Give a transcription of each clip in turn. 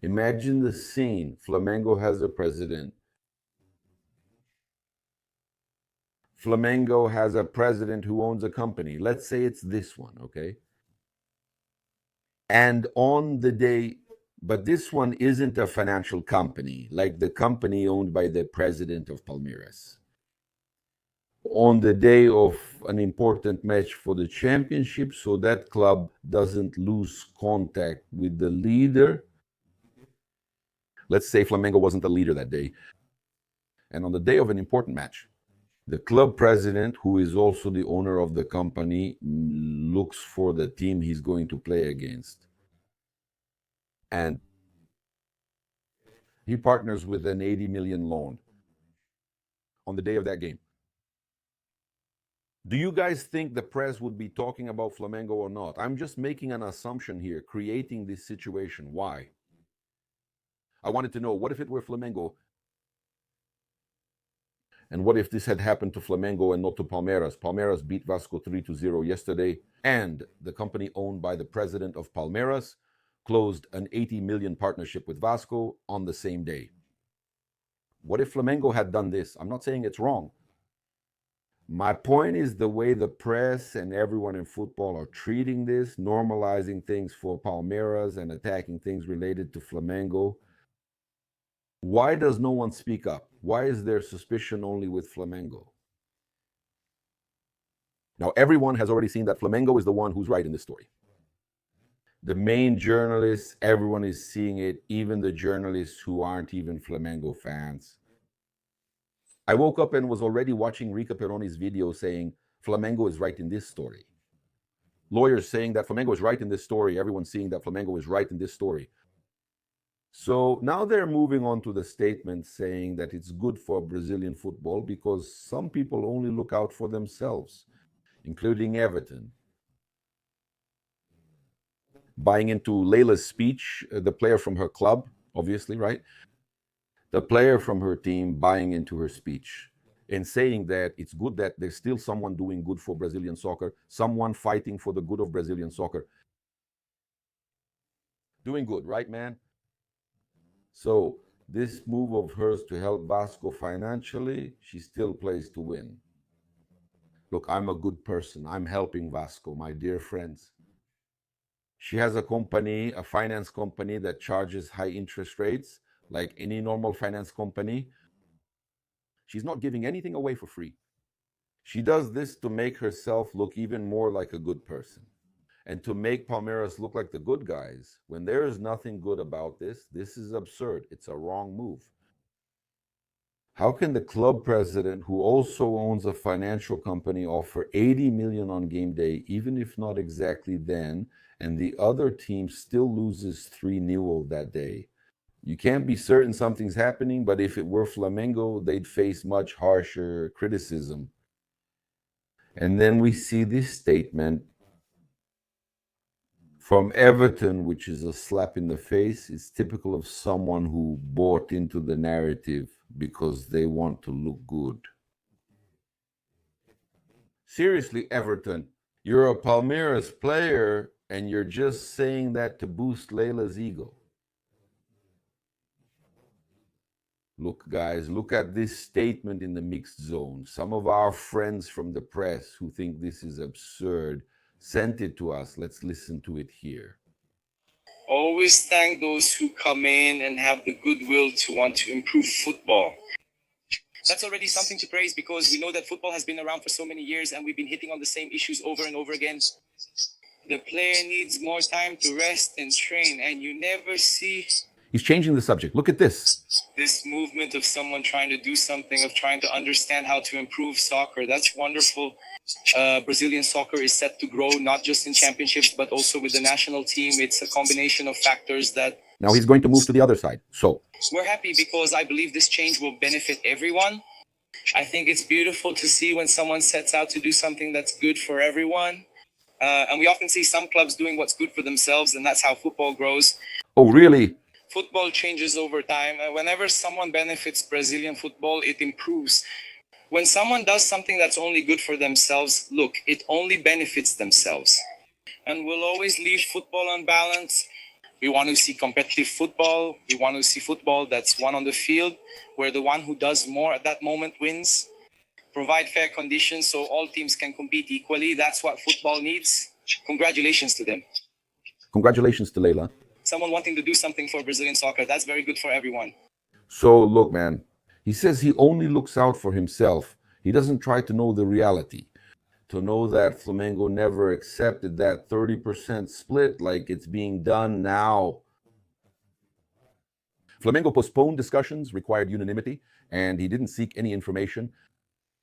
Imagine the scene. Flamengo has a president. Flamengo has a president who owns a company. Let's say it's this one, okay? And on the day, but this one isn't a financial company like the company owned by the president of Palmeiras. On the day of an important match for the championship, so that club doesn't lose contact with the leader. Let's say Flamengo wasn't the leader that day. And on the day of an important match, the club president, who is also the owner of the company, looks for the team he's going to play against. And he partners with an 80 million loan on the day of that game. Do you guys think the press would be talking about Flamengo or not? I'm just making an assumption here, creating this situation. Why? I wanted to know, what if it were Flamengo? And what if this had happened to Flamengo and not to Palmeiras? Palmeiras beat Vasco 3-0 yesterday, and the company owned by the president of Palmeiras closed an 80 million partnership with Vasco on the same day. What if Flamengo had done this? I'm not saying it's wrong. My point is the way the press and everyone in football are treating this, normalizing things for Palmeiras and attacking things related to Flamengo. Why does no one speak up? Why is there suspicion only with Flamengo? Now, everyone has already seen that Flamengo is the one who's right in this story. The main journalists, everyone is seeing it, even the journalists who aren't even Flamengo fans. I woke up and was already watching Rica Peroni's video saying Flamengo is right in this story. Lawyers saying that Flamengo is right in this story. Everyone's seeing that Flamengo is right in this story. So now they're moving on to the statement saying that it's good for Brazilian football because some people only look out for themselves, including Weverton. Buying into Leila's speech, the player from her club, obviously, right? The player from her team buying into her speech and saying that it's good that there's still someone doing good for Brazilian soccer, someone fighting for the good of Brazilian soccer. Doing good, right, man? So this move of hers to help Vasco financially, she still plays to win. Look, I'm a good person. I'm helping Vasco, my dear friends. She has a company, a finance company that charges high interest rates, like any normal finance company. She's not giving anything away for free. She does this to make herself look even more like a good person and to make Palmeiras look like the good guys. When there is nothing good about this, this is absurd. It's a wrong move. How can the club president, who also owns a financial company, offer 80 million on game day, even if not exactly then, and the other team still loses 3-0 that day? You can't be certain something's happening, but if it were Flamengo, they'd face much harsher criticism. And then we see this statement from Weverton, which is a slap in the face. It's typical of someone who bought into the narrative because they want to look good. Seriously, Weverton, you're a Palmeiras player and you're just saying that to boost Leila's ego. Look, guys, look at this statement in the mixed zone. Some of our friends from the press who think this is absurd sent it to us. Let's listen to it here. Always thank those who come in and have the goodwill to want to improve football. That's already something to praise because we know that football has been around for so many years and we've been hitting on the same issues over and over again. The player needs more time to rest and train, and you never see... He's changing the subject. Look at this. This movement of someone trying to do something, of trying to understand how to improve soccer. That's wonderful. Brazilian soccer is set to grow, not just in championships, but also with the national team. It's a combination of factors that... Now he's going to move to the other side. So we're happy because I believe this change will benefit everyone. I think it's beautiful to see when someone sets out to do something that's good for everyone. And we often see some clubs doing what's good for themselves, and that's how football grows. Oh, really? Football changes over time. Whenever someone benefits Brazilian football, it improves. When someone does something that's only good for themselves, look, it only benefits themselves. And we'll always leave football on balance. We want to see competitive football. We want to see football that's won on the field, where the one who does more at that moment wins. Provide fair conditions so all teams can compete equally. That's what football needs. Congratulations to them. Congratulations to Leila. Someone wanting to do something for Brazilian soccer. That's very good for everyone. So, look, man, he says he only looks out for himself. He doesn't try to know the reality. To know that Flamengo never accepted that 30% split like it's being done now. Flamengo postponed discussions, required unanimity, and he didn't seek any information.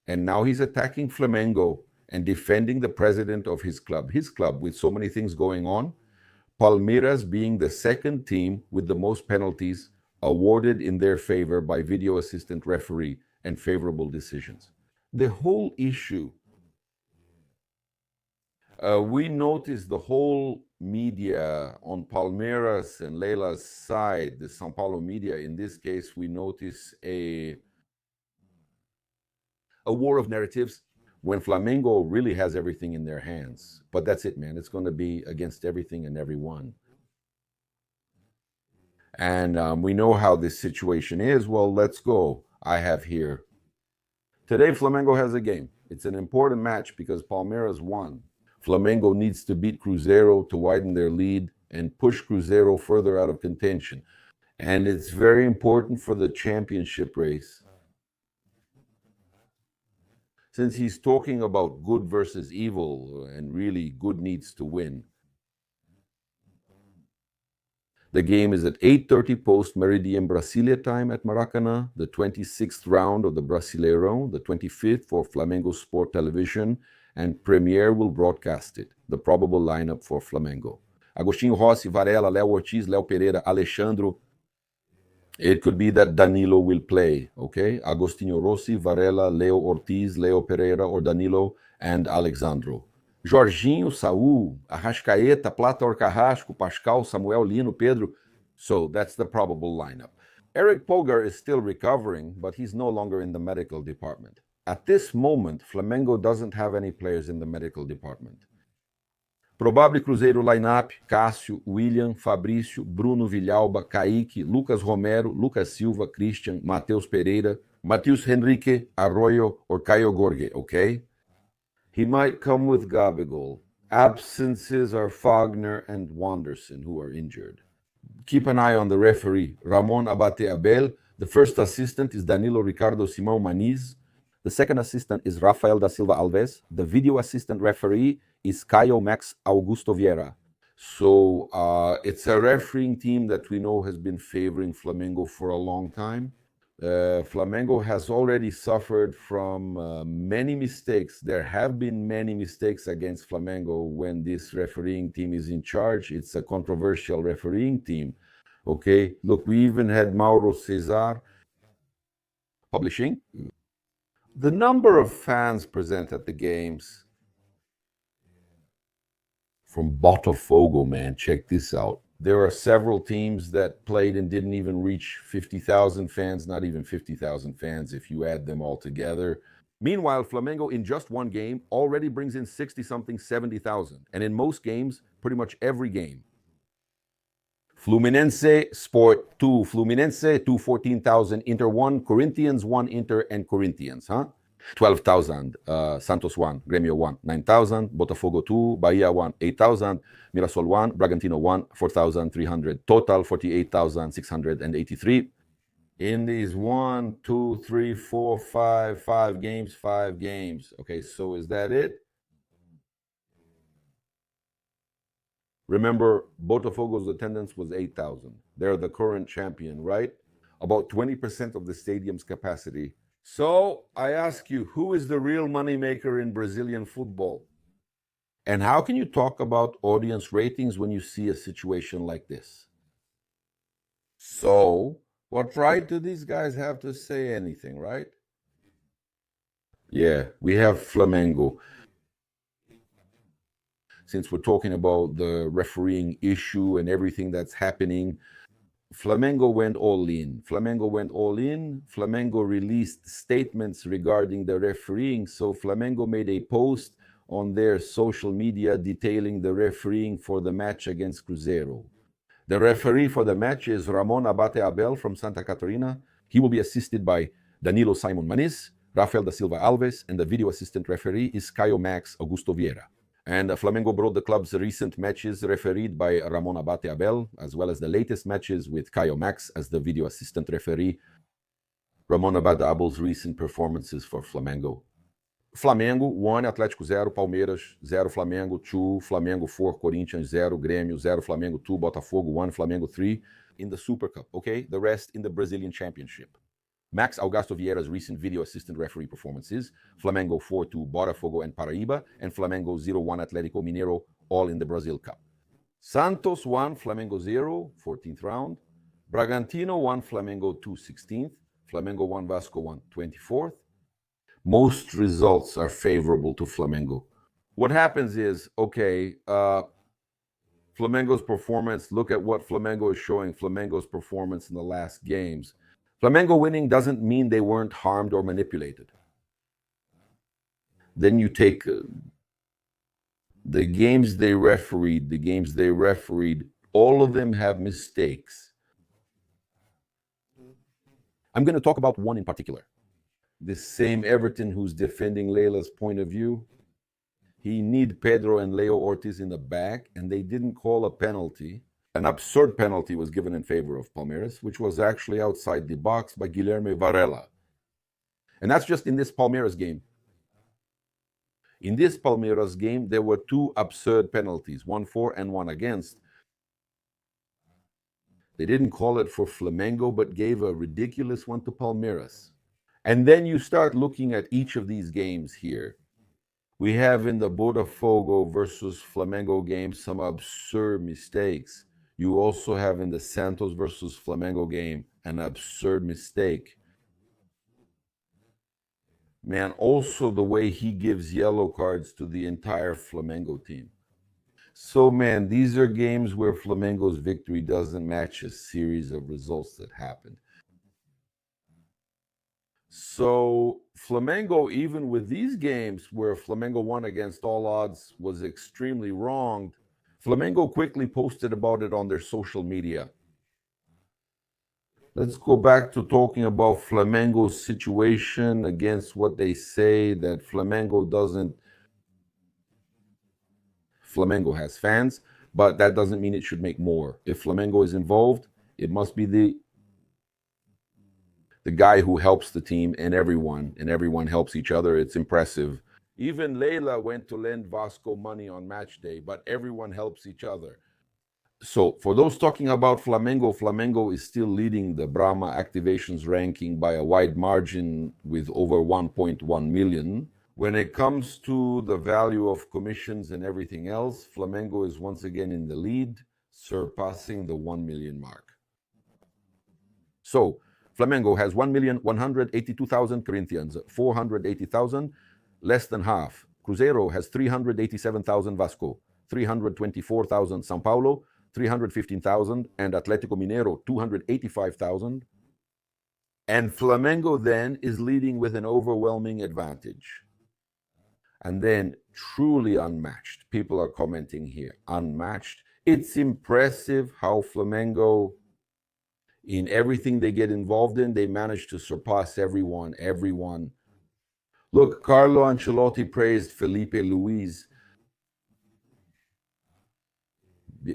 And now he's attacking Flamengo and defending the president of his club with so many things going on. Palmeiras being the second team with the most penalties awarded in their favor by video assistant referee and favorable decisions. The whole issue, we noticed the whole media on Palmeiras and Leila's side, the São Paulo media, in this case, we notice a war of narratives when Flamengo really has everything in their hands. But that's it, man. It's going to be against everything and everyone. And we know how this situation is. Well, let's go. I have here. Today, Flamengo has a game. It's an important match because Palmeiras won. Flamengo needs to beat Cruzeiro to widen their lead and push Cruzeiro further out of contention. And it's very important for the championship race. Since he's talking about good versus evil, and really good needs to win. The game is at 8:30 post-Meridian Brasilia time at Maracanã, the 26th round of the Brasileirão, the 25th for Flamengo Sport Television, and Premiere will broadcast it. The probable lineup for Flamengo. Agostinho Rossi, Varela, Léo Ortiz, Léo Pereira, Alexandro. It could be that Danilo will play, okay? Agostinho Rossi, Varela, Léo Ortiz, Léo Pereira, or Danilo, and Alexandro. Jorginho, Saúl, Arrascaeta, Plata or Carrasco, Pascal, Samuel, Lino, Pedro. So that's the probable lineup. Eric Pulgar is still recovering, but he's no longer in the medical department. At this moment, Flamengo doesn't have any players in the medical department. Probable Cruzeiro lineup: Cássio, William, Fabrício, Bruno Villalba, Kaique, Lucas Romero, Lucas Silva, Christian, Matheus Pereira, Matheus Henrique, Arroyo, or Caio Jorge, okay? He might come with Gabigol. Absences are Fagner and Wanderson, who are injured. Keep an eye on the referee, Ramon Abate Abel. The first assistant is Danilo Ricardo Simão Maniz. The second assistant is Rafael da Silva Alves. The video assistant referee is Caio Max Augusto Vieira. So it's a refereeing team that we know has been favoring Flamengo for a long time. Flamengo has already suffered from many mistakes. There have been many mistakes against Flamengo when this refereeing team is in charge. It's a controversial refereeing team. Okay, look, we even had Mauro Cesar publishing. The number of fans present at the games from Botafogo, man, check this out. There are several teams that played and didn't even reach 50,000 fans, not even 50,000 fans if you add them all together. Meanwhile, Flamengo in just one game already brings in 60-something, 70,000. And in most games, pretty much every game. Fluminense, Sport 2, Fluminense 2, 14,000, Inter 1, Corinthians 1, Inter and Corinthians, 12,000, Santos 1, Grêmio 1, 9,000, Botafogo 2, Bahia 1, 8,000, Mirassol 1, Bragantino 1, 4,300, total 48,683. In these 1, 2, 3, 4, 5 games, 5 games. Okay, so is that it? Remember, Botafogo's attendance was 8,000. They're the current champion, right? About 20% of the stadium's capacity. So I ask you, who is the real moneymaker in Brazilian football? And how can you talk about audience ratings when you see a situation like this? So, what right do these guys have to say anything, right? Yeah, we have Flamengo. Since we're talking about the refereeing issue and everything that's happening, Flamengo went all in. Flamengo released statements regarding the refereeing. So Flamengo made a post on their social media detailing the refereeing for the match against Cruzeiro. The referee for the match is Ramon Abate Abel from Santa Catarina. He will be assisted by Danilo Simon Maniz, Rafael da Silva Alves, and the video assistant referee is Caio Max Augusto Vieira. And Flamengo brought the club's recent matches refereed by Ramon Abate Abel, as well as the latest matches with Caio Max as the video assistant referee. Ramon Abate Abel's recent performances for Flamengo. Flamengo 1, Atlético 0, Palmeiras 0, Flamengo 2, Flamengo 4, Corinthians 0, Grêmio 0, Flamengo 2, Botafogo 1, Flamengo 3 in the Super Cup, okay? The rest in the Brazilian Championship. Max Augusto Vieira's recent video assistant referee performances, Flamengo 4-2, Botafogo and Paraíba, and Flamengo 0-1, Atlético Mineiro, all in the Brazil Cup. Santos 1, Flamengo 0, 14th round. Bragantino 1, Flamengo 2, 16th. Flamengo 1, Vasco 1, 24th. Most results are favorable to Flamengo. What happens is, okay, Flamengo's performance, look at what Flamengo is showing, Flamengo's performance in the last games. Flamengo winning doesn't mean they weren't harmed or manipulated. Then you take the games they refereed, all of them have mistakes. I'm going to talk about one in particular. This same Weverton who's defending Leila's point of view, he need Pedro and Leo Ortiz in the back, and they didn't call a penalty. An absurd penalty was given in favor of Palmeiras, which was actually outside the box by Guilherme Varela. And that's just in this Palmeiras game. In this Palmeiras game, there were two absurd penalties, one for and one against. They didn't call it for Flamengo, but gave a ridiculous one to Palmeiras. And then you start looking at each of these games here. We have in the Botafogo versus Flamengo game some absurd mistakes. You also have in the Santos versus Flamengo game an absurd mistake. Man, also the way he gives yellow cards to the entire Flamengo team. So, man, these are games where Flamengo's victory doesn't match a series of results that happened. So Flamengo, even with these games where Flamengo won against all odds, was extremely wronged, Flamengo quickly posted about it on their social media. Let's go back to talking about Flamengo's situation against what they say that Flamengo doesn't. Flamengo has fans, but that doesn't mean it should make more. If Flamengo is involved, it must be the guy who helps the team and everyone helps each other. It's impressive. Even Leila went to lend Vasco money on match day, but everyone helps each other. So for those talking about Flamengo, Flamengo is still leading the Brahma activations ranking by a wide margin with over 1.1 million. When it comes to the value of commissions and everything else, Flamengo is once again in the lead, surpassing the 1 million mark. So Flamengo has 1,182,000 Corinthians, 480,000, less than half. Cruzeiro has 387,000 Vasco, 324,000 São Paulo, 315,000, and Atlético Mineiro, 285,000. And Flamengo then is leading with an overwhelming advantage. And then truly unmatched. People are commenting here, unmatched. It's impressive how Flamengo, in everything they get involved in, they manage to surpass everyone. Look, Carlo Ancelotti praised Felipe Luiz.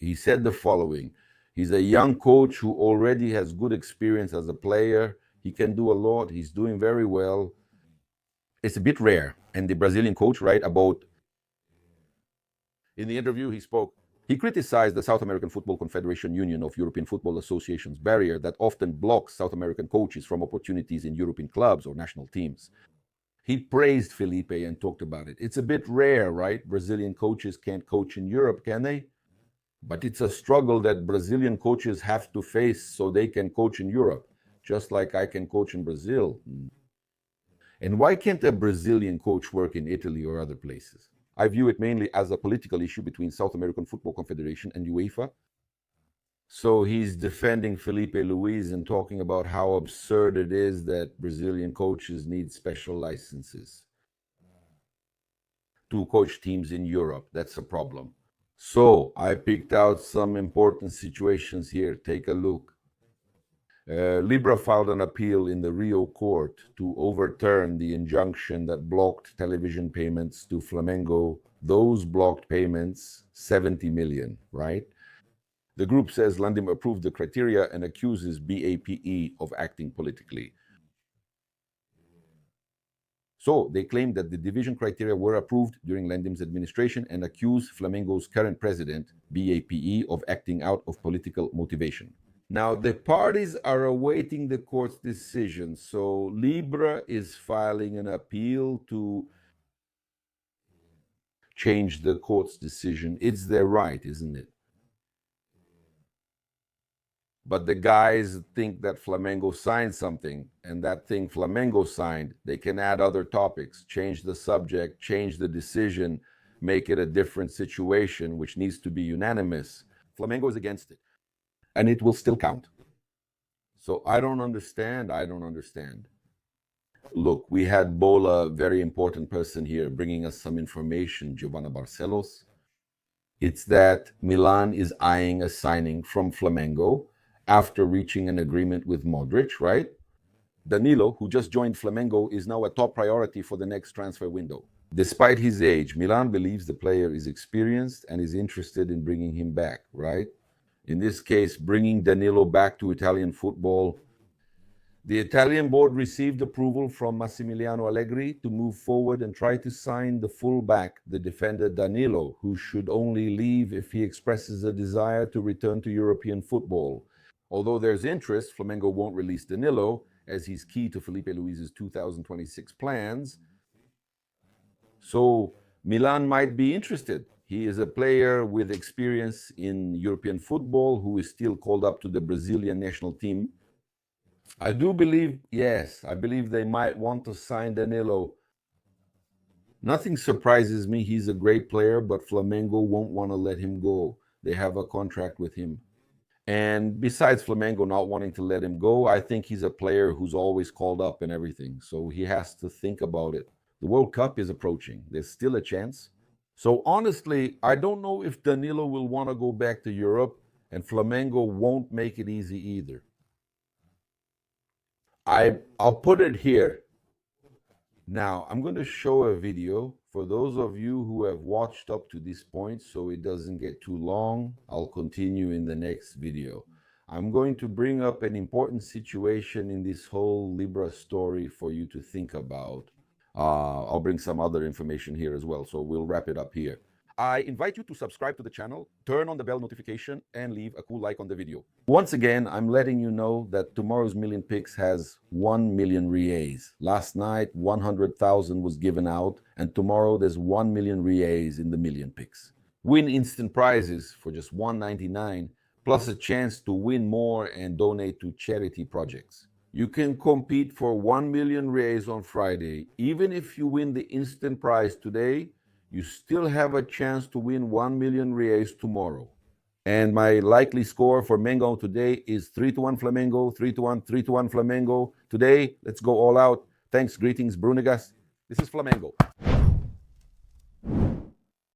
He said the following: he's a young coach who already has good experience as a player. He can do a lot. He's doing very well. It's a bit rare. And the Brazilian coach, right, about, in the interview he spoke, he criticized the South American Football Confederation Union of European Football Associations barrier that often blocks South American coaches from opportunities in European clubs or national teams. He praised Filipe and talked about it. It's a bit rare, right? Brazilian coaches can't coach in Europe, can they? But it's a struggle that Brazilian coaches have to face so they can coach in Europe, just like I can coach in Brazil. And why can't a Brazilian coach work in Italy or other places? I view it mainly as a political issue between South American Football Confederation and UEFA. So he's defending Felipe Luiz and talking about how absurd it is that Brazilian coaches need special licenses to coach teams in Europe. That's a problem. So I picked out some important situations here. Take a look. Libra filed an appeal in the Rio court to overturn the injunction that blocked television payments to Flamengo. Those blocked payments, 70 million, right? The group says Landim approved the criteria and accuses BAPE of acting politically. So they claim that the division criteria were approved during Landim's administration and accuse Flamengo's current president, BAPE, of acting out of political motivation. Now, the parties are awaiting the court's decision. So Libra is filing an appeal to change the court's decision. It's their right, isn't it? But the guys think that Flamengo signed something, and that thing Flamengo signed, they can add other topics, change the subject, change the decision, make it a different situation, which needs to be unanimous. Flamengo is against it, and it will still count. So I don't understand. Look, we had Bola, a very important person here, bringing us some information, Giovanna Barcelos. It's that Milan is eyeing a signing from Flamengo after reaching an agreement with Modric, right? Danilo, who just joined Flamengo, is now a top priority for the next transfer window. Despite his age, Milan believes the player is experienced and is interested in bringing him back, right? In this case, bringing Danilo back to Italian football. The Italian board received approval from Massimiliano Allegri to move forward and try to sign the fullback, the defender Danilo, who should only leave if he expresses a desire to return to European football. Although there's interest, Flamengo won't release Danilo, as he's key to Felipe Luiz's 2026 plans. So Milan might be interested. He is a player with experience in European football who is still called up to the Brazilian national team. I do believe, yes, I believe they might want to sign Danilo. Nothing surprises me. He's a great player, but Flamengo won't want to let him go. They have a contract with him. And besides Flamengo not wanting to let him go, I think he's a player who's always called up and everything. So he has to think about it. The World Cup is approaching. There's still a chance. So honestly, I don't know if Danilo will want to go back to Europe, and Flamengo won't make it easy either. I'll put it here. Now, I'm going to show a video for those of you who have watched up to this point, so it doesn't get too long. I'll continue in the next video. I'm going to bring up an important situation in this whole Libra story for you to think about. I'll bring some other information here as well, so we'll wrap it up here. I invite you to subscribe to the channel, turn on the bell notification, and leave a cool like on the video. Once again, I'm letting you know that tomorrow's Million Picks has 1 million reais. Last night, 100,000 was given out, and tomorrow there's 1 million reais in the Million Picks. Win instant prizes for just $1.99, plus a chance to win more and donate to charity projects. You can compete for 1 million reais on Friday. Even if you win the instant prize today, you still have a chance to win 1 million reais tomorrow. And my likely score for Mengo today is 3-1 Flamengo, 3-1, 3-1 Flamengo. Today, let's go all out. Thanks, greetings, Brunegas. This is Flamengo.